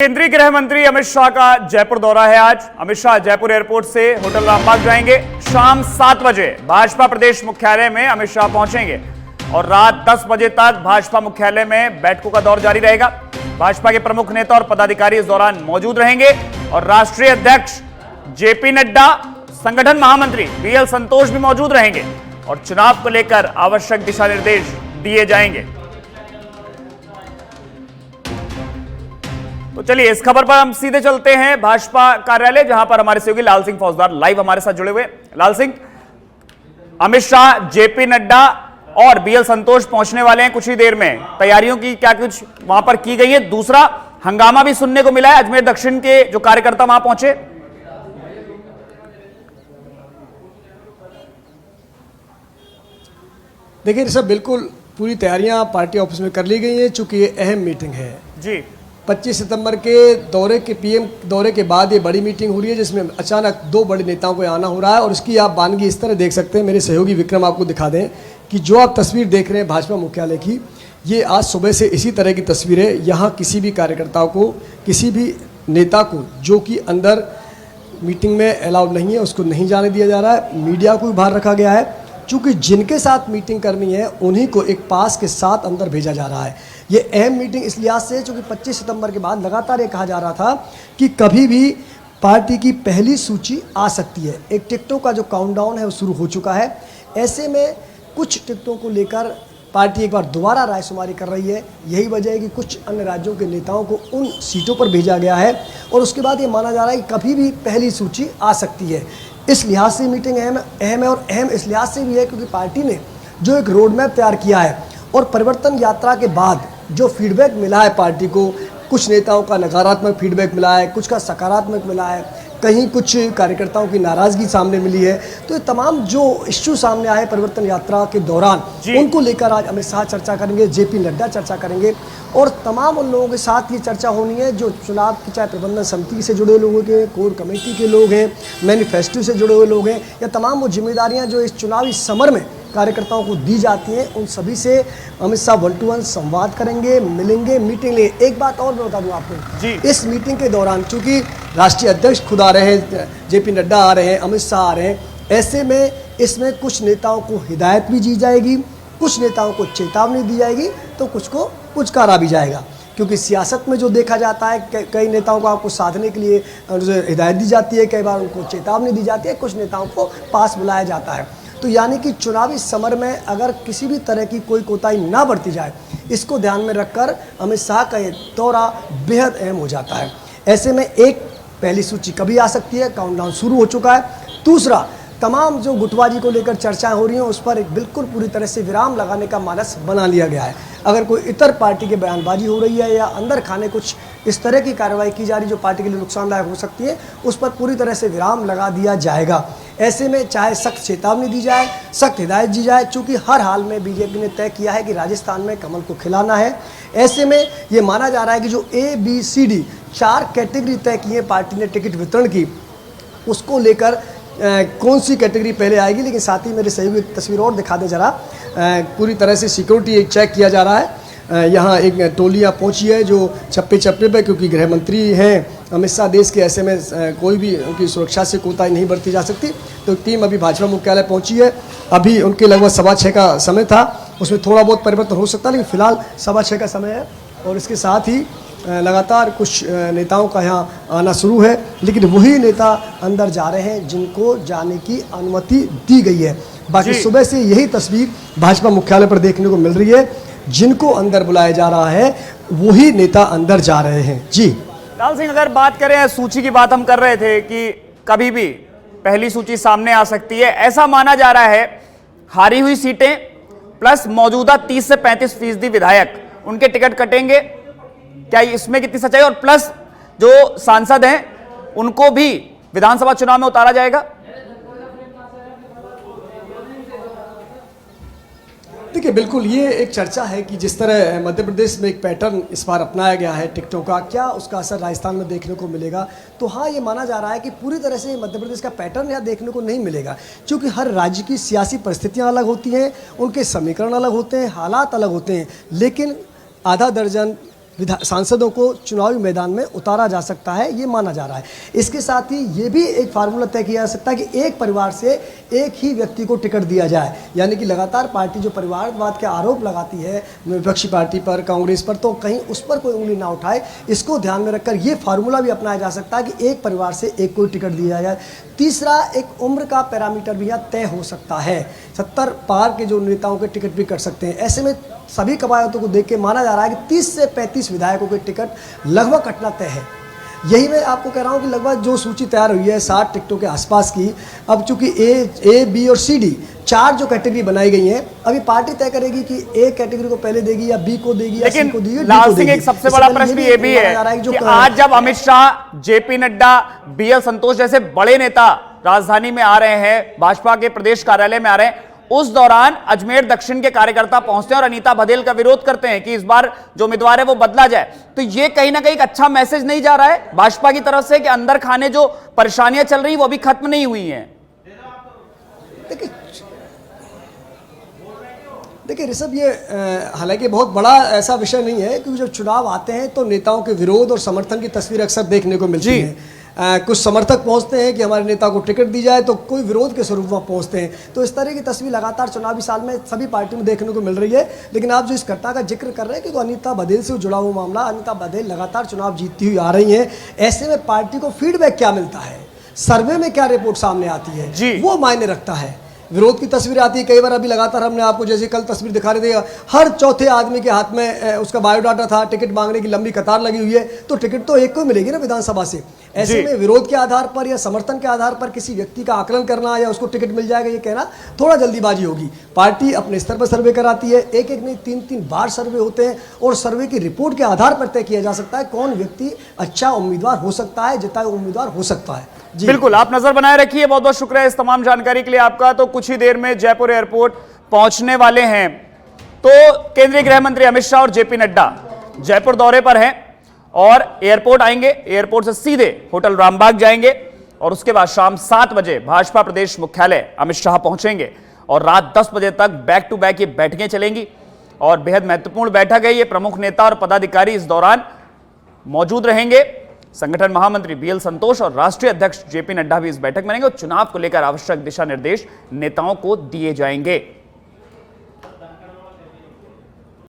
केंद्रीय गृह मंत्री अमित शाह का जयपुर दौरा है आज। अमित शाह जयपुर एयरपोर्ट से होटल रामबाग जाएंगे। शाम 7 बजे भाजपा प्रदेश मुख्यालय में अमित शाह पहुंचेंगे और रात 10 बजे तक भाजपा मुख्यालय में बैठकों का दौर जारी रहेगा। भाजपा के प्रमुख नेता और पदाधिकारी इस दौरान मौजूद रहेंगे और राष्ट्रीय अध्यक्ष जेपी नड्डा, संगठन महामंत्री बीएल संतोष भी मौजूद रहेंगे और चुनाव को लेकर आवश्यक दिशा निर्देश दिए जाएंगे। तो चलिए इस खबर पर हम सीधे चलते हैं भाजपा कार्यालय, जहां पर हमारे सहयोगी लाल सिंह फौजदार लाइव हमारे साथ जुड़े हुए। लाल सिंह, अमित शाह, जेपी नड्डा और बीएल संतोष पहुंचने वाले हैं कुछ ही देर में। तैयारियों की क्या कुछ वहां पर की गई है? दूसरा, हंगामा भी सुनने को मिला है, अजमेर दक्षिण के जो कार्यकर्ता वहां पहुंचे। देखिए सब बिल्कुल पूरी तैयारियां पार्टी ऑफिस में कर ली गई हैं, चूंकि ये अहम मीटिंग है जी। 25 सितंबर के दौरे के पीएम दौरे के बाद ये बड़ी मीटिंग हो रही है, जिसमें अचानक 2 बड़े नेताओं को आना हो रहा है। और इसकी आप वानगी इस तरह देख सकते हैं, मेरे सहयोगी विक्रम आपको दिखा दें कि जो आप तस्वीर देख रहे हैं भाजपा मुख्यालय की, ये आज सुबह से इसी तरह की तस्वीर है। यहाँ किसी भी कार्यकर्ताओं को, किसी भी नेता को जो कि अंदर मीटिंग में अलाउड नहीं है, उसको नहीं जाने दिया जा रहा है। मीडिया को भी बाहर रखा गया है, चूँकि जिनके साथ मीटिंग करनी है उन्हीं को एक पास के साथ अंदर भेजा जा रहा है। ये अहम मीटिंग इस लिहाज से, चूँकि 25 सितंबर के बाद लगातार ये कहा जा रहा था कि कभी भी पार्टी की पहली सूची आ सकती है। एक टिकटों का जो काउंटडाउन है वो शुरू हो चुका है। ऐसे में कुछ टिकटों को लेकर पार्टी एक बार दोबारा रायशुमारी कर रही है। यही वजह है कि कुछ अन्य राज्यों के नेताओं को उन सीटों पर भेजा गया है और उसके बाद ये माना जा रहा है कि कभी भी पहली सूची आ सकती है। इस लिहाज से मीटिंग अहम है और अहम इस लिहाज से भी है क्योंकि पार्टी ने जो एक रोड मैप तैयार किया है और परिवर्तन यात्रा के बाद जो फीडबैक मिला है पार्टी को, कुछ नेताओं का नकारात्मक फीडबैक मिला है, कुछ का सकारात्मक मिला है, कहीं कुछ कार्यकर्ताओं की नाराज़गी सामने मिली है। तो ये तमाम जो इश्यू सामने आए परिवर्तन यात्रा के दौरान, उनको लेकर आज अमित शाह चर्चा करेंगे, जेपी नड्डा चर्चा करेंगे और तमाम उन लोगों के साथ ये चर्चा होनी है जो चुनाव की चाहे प्रबंधन समिति से जुड़े लोगों के, कोर कमेटी के लोग हैं, मैनिफेस्टो से जुड़े हुए लोग हैं, या तमाम वो जिम्मेदारियाँ जो इस चुनावी समर में कार्यकर्ताओं को दी जाती हैं, उन सभी से अमित शाह 1-to-1 संवाद करेंगे, मिलेंगे, मीटिंग लेंगे। एक बात और मैं बता दूं आपको, इस मीटिंग के दौरान चूंकि राष्ट्रीय अध्यक्ष खुद आ रहे हैं, जेपी नड्डा आ रहे हैं, अमित शाह आ रहे हैं, ऐसे में इसमें कुछ नेताओं को हिदायत भी दी जाएगी, कुछ नेताओं को चेतावनी दी जाएगी, तो कुछ को पुचकारा भी जाएगा। क्योंकि सियासत में जो देखा जाता है, कई नेताओं को आपको साधने के लिए हिदायत दी जाती है, कई बार उनको चेतावनी दी जाती है, कुछ नेताओं को पास बुलाया जाता है। तो यानी कि चुनावी समर में अगर किसी भी तरह की कोई कोताही ना बरती जाए, इसको ध्यान में रखकर अमित शाह का ये दौरा बेहद अहम हो जाता है। ऐसे में एक, पहली सूची कभी आ सकती है, काउंटडाउन शुरू हो चुका है। दूसरा, तमाम जो गुटबाजी को लेकर चर्चाएं हो रही हैं उस पर एक बिल्कुल पूरी तरह से विराम लगाने का मानस बना लिया गया है। अगर कोई इतर पार्टी की बयानबाजी हो रही है या अंदर खाने कुछ इस तरह की कार्रवाई की जा रही जो पार्टी के लिए नुकसानदायक हो सकती है, उस पर पूरी तरह से विराम लगा दिया जाएगा। ऐसे में चाहे सख्त चेतावनी दी जाए, सख्त हिदायत दी जाए, चूँकि हर हाल में बीजेपी ने तय किया है कि राजस्थान में कमल को खिलाना है। ऐसे में ये माना जा रहा है कि जो ABCD 4 कैटेगरी तय की है पार्टी ने टिकट वितरण की, उसको लेकर कौन सी कैटेगरी पहले आएगी। लेकिन साथ ही मेरे सहयोगी तस्वीर और दिखा दें जरा, पूरी तरह से सिक्योरिटी एक चेक किया जा रहा है। यहाँ एक टोलियाँ पहुँची है जो चप्पे चप्पे पे, क्योंकि गृह मंत्री हैं अमित शाह देश के, ऐसे में कोई भी उनकी सुरक्षा से कोताही नहीं बरती जा सकती। तो टीम अभी भाजपा मुख्यालय पहुँची है। अभी उनके लगभग 6:15 का समय था, उसमें थोड़ा बहुत परिवर्तन हो सकता है, लेकिन फिलहाल 6:15 का समय है। और इसके साथ ही लगातार कुछ नेताओं का यहाँ आना शुरू है, लेकिन वही नेता अंदर जा रहे हैं जिनको जाने की अनुमति दी गई है। बाकी सुबह से यही तस्वीर भाजपा मुख्यालय पर देखने को मिल रही है, जिनको अंदर बुलाया जा रहा है वही नेता अंदर जा रहे हैं। जी लाल सिंह, अगर बात करें सूची की, बात हम कर रहे थे कि कभी भी पहली सूची सामने आ सकती है, ऐसा माना जा रहा है। हारी हुई सीटें प्लस मौजूदा 30 से 35% विधायक, उनके टिकट कटेंगे, क्या इसमें कितनी सच्चाई? और प्लस जो सांसद हैं उनको भी विधानसभा चुनाव में उतारा जाएगा। देखिए बिल्कुल ये एक चर्चा है कि जिस तरह मध्य प्रदेश में एक पैटर्न इस बार अपनाया गया है टिकटों का, क्या उसका असर राजस्थान में देखने को मिलेगा? तो हाँ, ये माना जा रहा है कि पूरी तरह से मध्य प्रदेश का पैटर्न यहाँ देखने को नहीं मिलेगा, क्योंकि हर राज्य की सियासी परिस्थितियाँ अलग होती हैं, उनके समीकरण अलग होते हैं, हालात अलग होते हैं। लेकिन आधा दर्जन सांसदों को चुनावी मैदान में उतारा जा सकता है, ये माना जा रहा है। इसके साथ ही ये भी एक फार्मूला तय किया जा सकता है कि एक परिवार से एक ही व्यक्ति को टिकट दिया जाए, यानी कि लगातार पार्टी जो परिवारवाद के आरोप लगाती है विपक्षी पार्टी पर, कांग्रेस पर, तो कहीं उस पर कोई उंगली ना उठाए। इसको ध्यान में रखकर ये फार्मूला भी अपनाया जा सकता है कि एक परिवार से एक को टिकट दिया जाए। तीसरा, एक उम्र का पैरामीटर भी यहाँ तय हो सकता है, 70 पार के जो नेताओं के टिकट भी कर सकते हैं। ऐसे में सभी कवायदों को देख के माना जा रहा है कि 30 से 35 विधायकों के टिकट लगभग कटना तय है। यही मैं आपको कह रहा हूँ कि लगभग जो सूची तैयार हुई है 60 टिकटों के आसपास की, अब चूंकि ए, बी और सी, डी 4 जो कैटेगरी बनाई गई हैं, अभी पार्टी तय करेगी कि ए कैटेगरी को पहले देगी या बी को देगी या सी को देगी। लाल सिंह, एक सबसे बड़ा प्रश्न ये भी है कि आज जब अमित शाह, जेपी नड्डा, बीएल संतोष जैसे बड़े नेता राजधानी में आ रहे हैं, भाजपा के प्रदेश कार्यालय में आ रहे हैं, उस दौरान अजमेर दक्षिण के कार्यकर्ता पहुंचते हैं और अनीता बघेल का विरोध करते हैं कि इस बार जो उम्मीदवार है वो बदला जाए। तो ये कहीं ना कहीं एक अच्छा मैसेज नहीं जा रहा है भाजपा की तरफ से कि अंदर खाने जो परेशानियां चल रही वो अभी खत्म नहीं हुई हैं? देखिए ऋषभ, ये हालांकि बहुत बड़ा ऐसा विषय नहीं है, क्योंकि जब चुनाव आते हैं तो नेताओं के विरोध और समर्थन की तस्वीर अक्सर देखने को मिलती है। कुछ समर्थक पहुंचते हैं कि हमारे नेता को टिकट दी जाए, तो कोई विरोध के स्वरूप में पहुंचते हैं। तो इस तरह की तस्वीर लगातार चुनावी साल में सभी पार्टियों में देखने को मिल रही है। लेकिन आप जो इस घटना का जिक्र कर रहे हैं कि अनीता बघेल से जुड़ा हुआ मामला, अनीता बघेल लगातार चुनाव जीतती हुई आ रही हैं, ऐसे में पार्टी को फीडबैक क्या मिलता है, सर्वे में क्या रिपोर्ट सामने आती है, वो मायने रखता है। विरोध की तस्वीर आती है कई बार, अभी लगातार हमने आपको जैसे कल तस्वीर दिखा रहे थे, हर चौथे आदमी के हाथ में उसका बायोडाटा था, टिकट मांगने की लंबी कतार लगी हुई है, तो टिकट तो एक को मिलेगी ना विधानसभा से। ऐसे में विरोध के आधार पर या समर्थन के आधार पर किसी व्यक्ति का आकलन करना या उसको टिकट मिल जाएगा ये कहना थोड़ा जल्दीबाजी होगी। पार्टी अपने स्तर पर सर्वे कराती है, एक नहीं 3-3 बार सर्वे होते हैं, और सर्वे की रिपोर्ट के आधार पर तय किया जा सकता है कौन व्यक्ति अच्छा उम्मीदवार हो सकता है, जितना उम्मीदवार हो सकता है। बिल्कुल, आप नजर बनाए रखिए। बहुत बहुत शुक्रिया इस तमाम जानकारी के लिए आपका। तो कुछ ही देर में जयपुर एयरपोर्ट पहुंचने वाले हैं। तो केंद्रीय गृह मंत्री अमित शाह और जेपी नड्डा जयपुर दौरे पर हैं और एयरपोर्ट आएंगे। एयरपोर्ट से सीधे होटल रामबाग जाएंगे और उसके बाद शाम 7 बजे भाजपा प्रदेश मुख्यालय अमित शाह पहुंचेंगे और रात 10 बजे तक बैक टू बैक ये बैठकें चलेंगी और बेहद महत्वपूर्ण बैठक है ये। प्रमुख नेता और पदाधिकारी इस दौरान मौजूद रहेंगे। संगठन महामंत्री बीएल संतोष और राष्ट्रीय अध्यक्ष जेपी नड्डा भी इस बैठक में रहेंगे और चुनाव को लेकर आवश्यक दिशा निर्देश नेताओं को दिए जाएंगे।